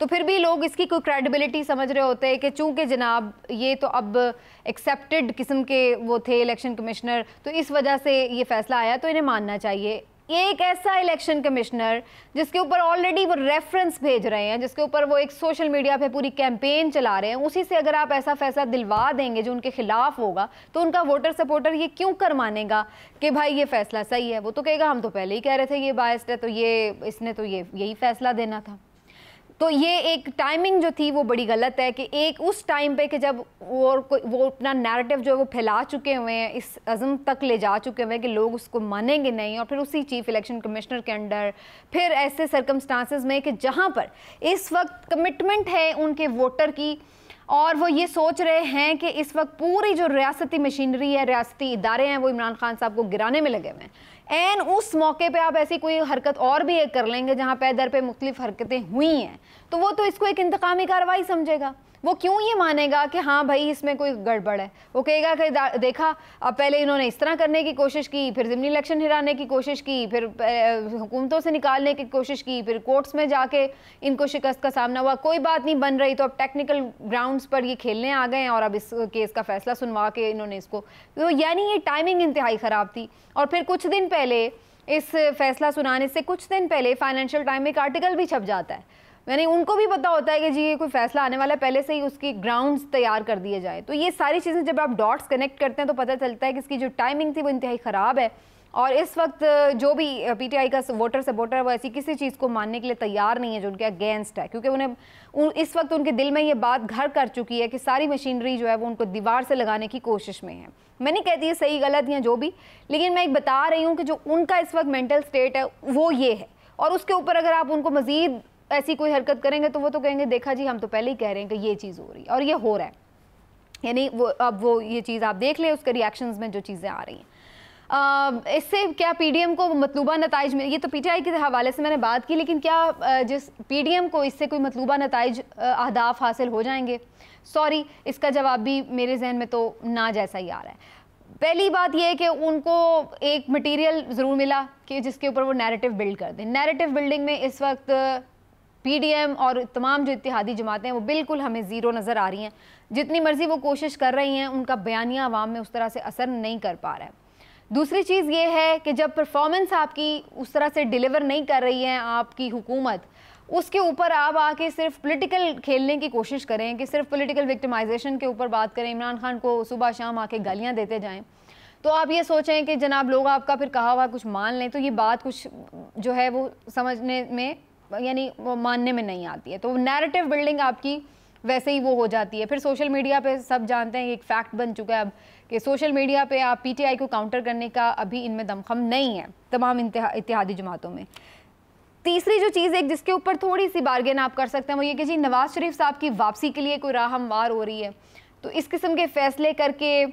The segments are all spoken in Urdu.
تو پھر بھی لوگ اس کی کوئی کریڈیبلٹی سمجھ رہے ہوتے ہیں کہ چونکہ جناب یہ تو اب ایکسیپٹڈ قسم کے وہ تھے الیکشن کمشنر، تو اس وجہ سے یہ فیصلہ آیا تو انہیں ماننا چاہیے. ایک ایسا الیکشن کمشنر جس کے اوپر آلریڈی وہ ریفرنس بھیج رہے ہیں، جس کے اوپر وہ ایک سوشل میڈیا پہ پوری کیمپین چلا رہے ہیں، اسی سے اگر آپ ایسا فیصلہ دلوا دیں گے جو ان کے خلاف ہوگا تو ان کا ووٹر سپورٹر یہ کیوں کر مانے گا کہ بھائی یہ فیصلہ صحیح ہے؟ وہ تو کہے گا ہم تو پہلے ہی کہہ رہے تھے یہ باعث ہے، تو اس نے تو یہی فیصلہ دینا تھا. تو یہ ایک ٹائمنگ جو تھی وہ بڑی غلط ہے کہ ایک اس ٹائم پہ کہ جب وہ اپنا نیریٹو جو ہے وہ پھیلا چکے ہوئے ہیں، اس عزم تک لے جا چکے ہوئے ہیں کہ لوگ اس کو مانیں گے نہیں، اور پھر اسی چیف الیکشن کمشنر کے انڈر پھر ایسے سرکمسٹانسز میں کہ جہاں پر اس وقت کمٹمنٹ ہے ان کے ووٹر کی، اور وہ یہ سوچ رہے ہیں کہ اس وقت پوری جو ریاستی مشینری ہے، ریاستی ادارے ہیں، وہ عمران خان صاحب کو گرانے میں لگے ہوئے ہیں. اس موقع پہ آپ ایسی کوئی حرکت اور بھی ایک کر لیں گے جہاں پہ در پہ مختلف حرکتیں ہوئی ہیں، تو وہ تو اس کو ایک انتقامی کارروائی سمجھے گا. وہ کیوں یہ مانے گا کہ ہاں بھائی اس میں کوئی گڑبڑ ہے؟ وہ کہے گا کہ دیکھا اب پہلے انہوں نے اس طرح کرنے کی کوشش کی، پھر ضمنی الیکشن ہرانے کی کوشش کی، پھر حکومتوں سے نکالنے کی کوشش کی، پھر کورٹس میں جا کے ان کو شکست کا سامنا ہوا، کوئی بات نہیں بن رہی، تو اب ٹیکنیکل گراؤنڈز پر یہ کھیلنے آ گئے ہیں اور اب اس کیس کا فیصلہ سنوا کے انہوں نے اس کو، یعنی یہ ٹائمنگ انتہائی خراب تھی. اور پھر کچھ دن پہلے اس فیصلہ سنانے سے کچھ دن پہلے فائنینشیل ٹائم میں ایک آرٹیکل بھی چھپ جاتا ہے، یعنی ان کو بھی پتا ہوتا ہے کہ جی یہ کوئی فیصلہ آنے والا ہے، پہلے سے ہی اس کی گراؤنڈز تیار کر دیے جائیں. تو یہ ساری چیزیں جب آپ ڈاٹس کنیکٹ کرتے ہیں تو پتہ چلتا ہے کہ اس کی جو ٹائمنگ تھی وہ انتہائی خراب ہے. اور اس وقت جو بھی پی ٹی آئی کا ووٹر سپورٹر ہے وہ ایسی کسی چیز کو ماننے کے لیے تیار نہیں ہے جو ان کے اگینسٹ ہے، کیونکہ انہیں اس وقت ان کے دل میں یہ بات گھر کر چکی ہے کہ ساری مشینری جو ہے وہ ان کو دیوار سے لگانے کی کوشش میں ہے. میں نہیں کہتی یہ صحیح غلط یا جو بھی، لیکن میں ایک بتا رہی ہوں کہ جو ان کا اس وقت مینٹل سٹیٹ ہے وہ یہ ہے. اور اس کے اوپر اگر آپ ان کو مزید ایسی کوئی حرکت کریں گے تو وہ تو کہیں گے دیکھا جی ہم تو پہلے ہی کہہ رہے ہیں کہ یہ چیز ہو رہی ہے، اور یہ ہو رہا ہے. یعنی اب وہ یہ چیز آپ دیکھ لیں اس کے ریاکشنز میں جو چیزیں آ رہی ہیں. اس سے کیا پی ڈی ایم کو مطلوبہ نتائج یہ تو پی ٹی آئی کے حوالے سے میں نے بات کی، لیکن کیا جس پی ڈی ایم کو اس سے کوئی مطلوبہ نتائج اہداف حاصل ہو جائیں گے؟ سوری، اس کا جواب بھی میرے ذہن میں تو نہ جیسا ہی آ رہا ہے. پہلی بات یہ ہے کہ ان کو ایک مٹیریل ضرور ملا کہ جس کے اوپر وہ نیریٹو بلڈ کر دیں. نیریٹو بلڈنگ میں اس وقت پی ڈی ایم اور تمام جو اتحادی جماعتیں ہیں وہ بالکل ہمیں زیرو نظر آ رہی ہیں. جتنی مرضی وہ کوشش کر رہی ہیں ان کا بیانیہ عوام میں اس طرح سے اثر نہیں کر پا رہا ہے. دوسری چیز یہ ہے کہ جب پرفارمنس آپ کی اس طرح سے ڈیلیور نہیں کر رہی ہے آپ کی حکومت، اس کے اوپر آپ آ کے صرف پولیٹیکل کھیلنے کی کوشش کریں کہ صرف پولیٹیکل وکٹمائزیشن کے اوپر بات کریں، عمران خان کو صبح شام آ کے گالیاں دیتے جائیں، تو آپ یہ سوچیں کہ جناب لوگ آپ کا پھر کہا ہوا کچھ مان لیں، تو یہ بات کچھ جو ہے وہ سمجھنے میں یعنی وہ ماننے میں نہیں آتی ہے. تو نیریٹو بلڈنگ آپ کی ویسے ہی وہ ہو جاتی ہے. پھر سوشل میڈیا پہ سب جانتے ہیں ایک فیکٹ بن چکا ہے اب کہ سوشل میڈیا پہ آپ پی ٹی آئی کو کاؤنٹر کرنے کا ابھی ان میں دمخم نہیں ہے تمام اتحادی جماعتوں میں. تیسری جو چیز ایک جس کے اوپر تھوڑی سی بارگین آپ کر سکتے ہیں وہ یہ کہ جی نواز شریف صاحب کی واپسی کے لیے کوئی راہ ہموار ہو رہی ہے، تو اس قسم کے فیصلے کر کے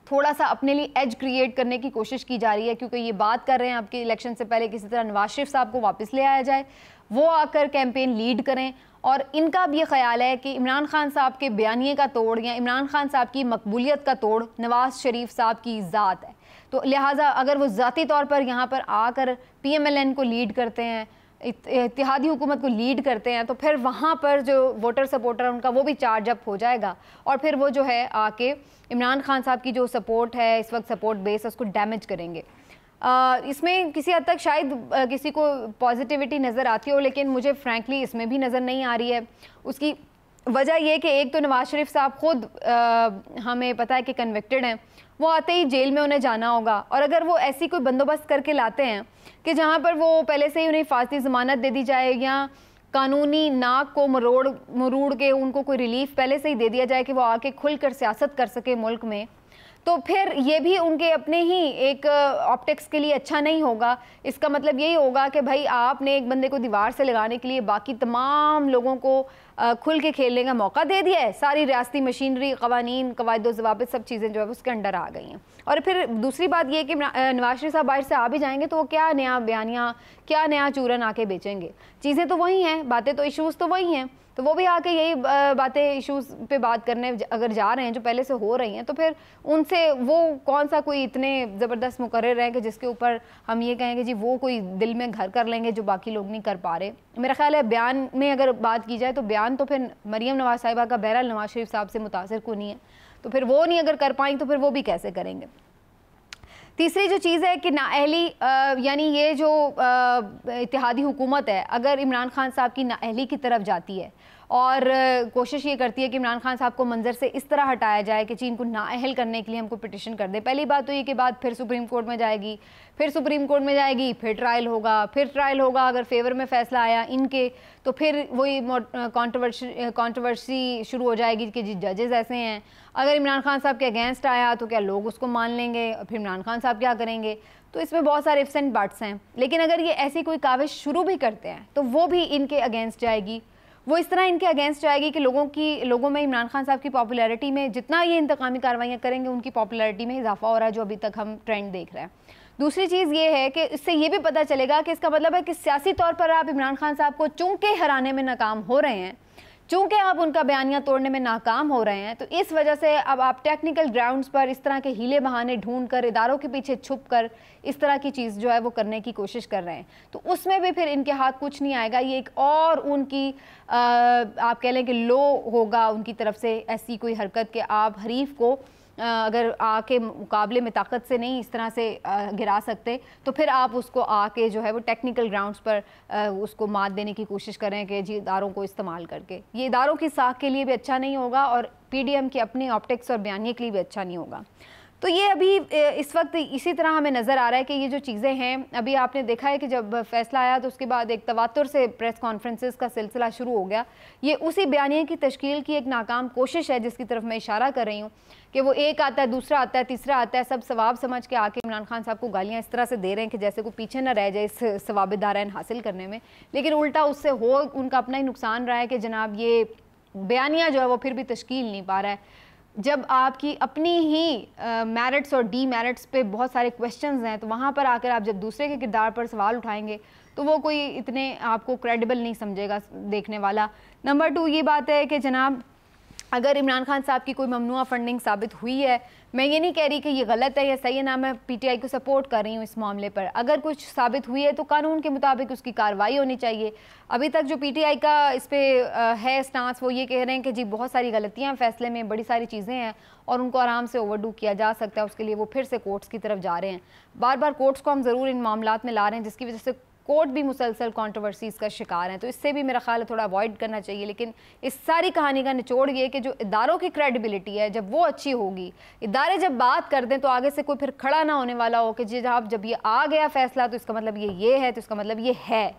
تھوڑا سا اپنے لیے ایج کریٹ کرنے کی کوشش کی جا رہی ہے، کیونکہ یہ بات کر رہے ہیں آپ کے الیکشن سے پہلے کسی طرح نواز شریف صاحب کو واپس لے آیا جائے، وہ آ کر کیمپین لیڈ کریں. اور ان کا بھی یہ خیال ہے کہ عمران خان صاحب کے بیانیے کا توڑ یا عمران خان صاحب کی مقبولیت کا توڑ نواز شریف صاحب کی ذات ہے. تو لہٰذا اگر وہ ذاتی طور پر یہاں پر آ کر پی ایم ایل این کو لیڈ کرتے ہیں، اتحادی حکومت کو لیڈ کرتے ہیں، تو پھر وہاں پر جو ووٹر سپورٹر ان کا وہ بھی چارج اپ ہو جائے گا، اور پھر وہ جو ہے آ کے عمران خان صاحب کی جو سپورٹ ہے اس وقت سپورٹ بیس اس کو ڈیمیج کریں گے. اس میں کسی حد تک شاید کسی کو پازیٹیوٹی نظر آتی ہو، لیکن مجھے فرینکلی اس میں بھی نظر نہیں آ رہی ہے. اس کی وجہ یہ کہ ایک تو نواز شریف صاحب خود ہمیں پتہ ہے کہ کنوکٹڈ ہیں، وہ آتے ہی جیل میں انہیں جانا ہوگا، اور اگر وہ ایسی کوئی بندوبست کر کے لاتے ہیں کہ جہاں پر وہ پہلے سے ہی انہیں حفاظتی ضمانت دے دی جائے یا قانونی ناک کو مروڑ کے ان کو کوئی ریلیف پہلے سے ہی دے دیا جائے کہ وہ آ کے کھل کر سیاست کر سکے ملک میں، تو پھر یہ بھی ان کے اپنے ہی ایک آپٹکس کے لیے اچھا نہیں ہوگا. اس کا مطلب یہی ہوگا کہ بھائی آپ نے ایک بندے کو دیوار سے لگانے کے لیے باقی تمام لوگوں کو کھل کے کھیلنے کا موقع دے دیا ہے. ساری ریاستی مشینری، قوانین، قواعد و ضوابط سب چیزیں جو ہے اس کے انڈر آ گئی ہیں. اور پھر دوسری بات یہ کہ نواز شریف صاحب باہر سے آ بھی جائیں گے تو وہ کیا نیا بیانیہ، کیا نیا چورن آ کے بیچیں گے؟ چیزیں تو وہی ہیں، باتیں تو ایشوز تو وہی ہیں. تو وہ بھی آ کے یہی باتیں ایشوز پہ بات کرنے اگر جا رہے ہیں جو پہلے سے ہو رہی ہیں، تو پھر ان سے وہ کون سا کوئی اتنے زبردست مقرر ہیں کہ جس کے اوپر ہم یہ کہیں کہ جی وہ کوئی دل میں گھر کر لیں گے جو باقی لوگ نہیں کر پا رہے. میرا خیال ہے بیان میں اگر بات کی جائے تو بیان تو پھر مریم نواز صاحبہ کا بہرحال نواز شریف صاحب سے متاثر کو نہیں ہے، تو پھر وہ نہیں اگر کر پائیں تو پھر وہ بھی کیسے کریں گے. تیسری جو چیز ہے کہ نااہلی، یعنی یہ جو اتحادی حکومت ہے اگر عمران خان صاحب کی نااہلی کی طرف جاتی ہے اور کوشش یہ کرتی ہے کہ عمران خان صاحب کو منظر سے اس طرح ہٹایا جائے کہ ان کو نااہل کرنے کے لیے ہم کو پٹیشن کر دیں، پہلی بات تو یہ کہ بات پھر سپریم کورٹ میں جائے گی، پھر سپریم کورٹ میں جائے گی، پھر ٹرائل ہوگا، اگر فیور میں فیصلہ آیا ان کے تو پھر وہی کانٹروورسی شروع ہو جائے گی کہ جی ججز ایسے ہیں. اگر عمران خان صاحب کے اگینسٹ آیا تو کیا لوگ اس کو مان لیں گے، پھر عمران خان صاحب کیا کریں گے؟ تو اس میں بہت سارے ifs and buts ہیں. لیکن اگر یہ ایسی کوئی کاوش شروع بھی کرتے ہیں تو وہ بھی ان کے اگینسٹ جائے گی، وہ اس طرح ان کے اگینسٹ جائے گی کہ لوگوں میں عمران خان صاحب کی پاپولیرٹی میں جتنا یہ انتقامی کارروائیاں کریں گے ان کی پاپولیرٹی میں اضافہ ہو رہا ہے جو ابھی تک ہم ٹرینڈ دیکھ رہے ہیں. دوسری چیز یہ ہے کہ اس سے یہ بھی پتہ چلے گا کہ اس کا مطلب ہے کہ سیاسی طور پر آپ عمران خان صاحب کو چونکہ ہرانے میں ناکام ہو رہے ہیں، چونکہ آپ ان کا بیانیہ توڑنے میں ناکام ہو رہے ہیں، تو اس وجہ سے اب آپ ٹیکنیکل گراؤنڈز پر اس طرح کے ہیلے بہانے ڈھونڈ کر اداروں کے پیچھے چھپ کر اس طرح کی چیز جو ہے وہ کرنے کی کوشش کر رہے ہیں. تو اس میں بھی پھر ان کے ہاتھ کچھ نہیں آئے گا. یہ ایک اور ان کی آپ کہہ لیں کہ لو ہوگا ان کی طرف سے ایسی کوئی حرکت کہ آپ حریف کو اگر آ کے مقابلے میں طاقت سے نہیں اس طرح سے گرا سکتے تو پھر آپ اس کو آ کے جو ہے وہ ٹیکنیکل گراؤنڈز پر اس کو مات دینے کی کوشش کریں کہ جی اداروں کو استعمال کر کے. یہ اداروں کی ساکھ کے لیے بھی اچھا نہیں ہوگا اور پی ڈی ایم کے اپنے آپٹکس اور بیانیے کے لیے بھی اچھا نہیں ہوگا. تو یہ ابھی اس وقت اسی طرح ہمیں نظر آ رہا ہے کہ یہ جو چیزیں ہیں ابھی آپ نے دیکھا ہے کہ جب فیصلہ آیا تو اس کے بعد ایک تواتر سے پریس کانفرنسز کا سلسلہ شروع ہو گیا. یہ اسی بیانیے کی تشکیل کی ایک ناکام کوشش ہے جس کی طرف میں اشارہ کر رہی ہوں کہ وہ ایک آتا ہے، دوسرا آتا ہے، تیسرا آتا ہے، سب ثواب سمجھ کے آ کے عمران خان صاحب کو گالیاں اس طرح سے دے رہے ہیں کہ جیسے کوئی پیچھے نہ رہ جائے اس ثواب دارین حاصل کرنے میں. لیکن الٹا اس سے ان کا اپنا ہی نقصان رہا ہے کہ جناب یہ بیانیہ جو ہے وہ پھر بھی تشکیل نہیں پا رہا ہے. جب آپ کی اپنی ہی میرٹس اور ڈی میرٹس پہ بہت سارے کویسچنز ہیں تو وہاں پر آ کر آپ جب دوسرے کے کردار پر سوال اٹھائیں گے تو وہ کوئی اتنے آپ کو کریڈیبل نہیں سمجھے گا دیکھنے والا. نمبر 2 یہ بات ہے کہ جناب اگر عمران خان صاحب کی کوئی ممنوعہ فنڈنگ ثابت ہوئی ہے، میں یہ نہیں کہہ رہی کہ یہ غلط ہے یا صحیح ہے، نہ میں پی ٹی آئی کو سپورٹ کر رہی ہوں اس معاملے پر. اگر کچھ ثابت ہوئی ہے تو قانون کے مطابق اس کی کارروائی ہونی چاہیے. ابھی تک جو پی ٹی آئی کا اس پہ ہے سٹانس وہ یہ کہہ رہے ہیں کہ جی بہت ساری غلطیاں فیصلے میں، بڑی ساری چیزیں ہیں اور ان کو آرام سے اوور ڈو کیا جا سکتا ہے. اس کے لیے وہ پھر سے کورٹس کی طرف جا رہے ہیں. بار بار کورٹس کو ہم ضرور ان معاملات میں لا رہے ہیں جس کی وجہ سے کورٹ بھی مسلسل کانٹروورسیز کا شکار ہیں. تو اس سے بھی میرا خیال ہے تھوڑا اوائڈ کرنا چاہیے. لیکن اس ساری کہانی کا نچوڑ یہ کہ جو اداروں کی کریڈیبلٹی ہے جب وہ اچھی ہوگی، ادارے جب بات کر دیں تو آگے سے کوئی پھر کھڑا نہ ہونے والا ہو کہ جب یہ آ گیا فیصلہ تو اس کا مطلب یہ ہے، تو اس کا مطلب یہ ہے.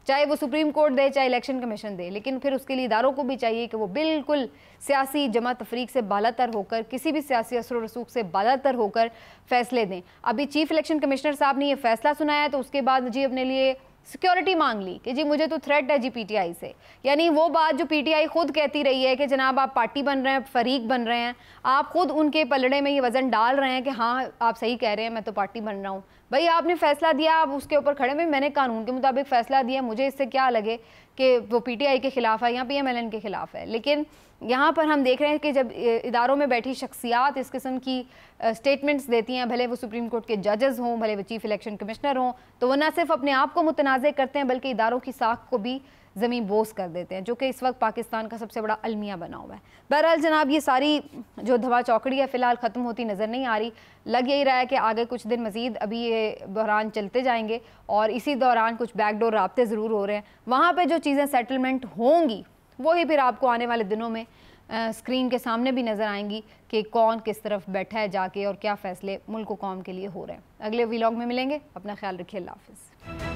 چاہے وہ سپریم کورٹ دے چاہے الیکشن کمیشن دے، لیکن پھر اس کے لیے اداروں کو بھی چاہیے کہ وہ بالکل سیاسی جمع تفریق سے بالاتر ہو کر، کسی بھی سیاسی اثر و رسوخ سے بالاتر ہو کر فیصلے دیں. ابھی چیف الیکشن کمشنر صاحب نے یہ فیصلہ سنایا تو اس کے بعد جی اپنے لیے سیکیورٹی مانگ لی کہ جی مجھے تو تھریٹ ہے جی پی ٹی آئی سے. یعنی وہ بات جو پی ٹی آئی خود کہتی رہی ہے کہ جناب آپ پارٹی بن رہے ہیں، فریق بن رہے ہیں، آپ خود ان کے پلڑے میں یہ وزن ڈال رہے ہیں کہ ہاں آپ صحیح کہہ رہے ہیں میں تو پارٹی بن رہا ہوں. بھائی آپ نے فیصلہ دیا، آپ اس کے اوپر کھڑے میں، میں نے قانون کے مطابق فیصلہ دیا، مجھے اس سے کیا لگے کہ وہ پی ٹی آئی کے خلاف ہے یا پی ایم ایل این کے خلاف ہے. لیکن یہاں پر ہم دیکھ رہے ہیں کہ جب اداروں میں بیٹھی شخصیات اس قسم کی سٹیٹمنٹس دیتی ہیں، بھلے وہ سپریم کورٹ کے ججز ہوں، بھلے وہ چیف الیکشن کمشنر ہوں، تو وہ نہ صرف اپنے آپ کو متنازع کرتے ہیں بلکہ اداروں کی ساکھ کو بھی زمین بوس کر دیتے ہیں، جو کہ اس وقت پاکستان کا سب سے بڑا المیہ بنا ہوا ہے. بہرحال جناب یہ ساری جو دھوا چوکڑی ہے فی الحال ختم ہوتی نظر نہیں آ رہی. لگ یہی رہا ہے کہ آگے کچھ دن مزید ابھی یہ بحران چلتے جائیں گے اور اسی دوران کچھ بیک ڈور رابطے ضرور ہو رہے ہیں. وہاں پہ جو چیزیں سیٹلمنٹ ہوں گی وہی پھر آپ کو آنے والے دنوں میں اسکرین کے سامنے بھی نظر آئیں گی کہ کون کس طرف بیٹھا ہے جا کے اور کیا فیصلے ملک و قوم کے لیے ہو رہے ہیں. اگلے ویلاگ میں ملیں گے. اپنا خیال رکھیے. اللہ حافظ.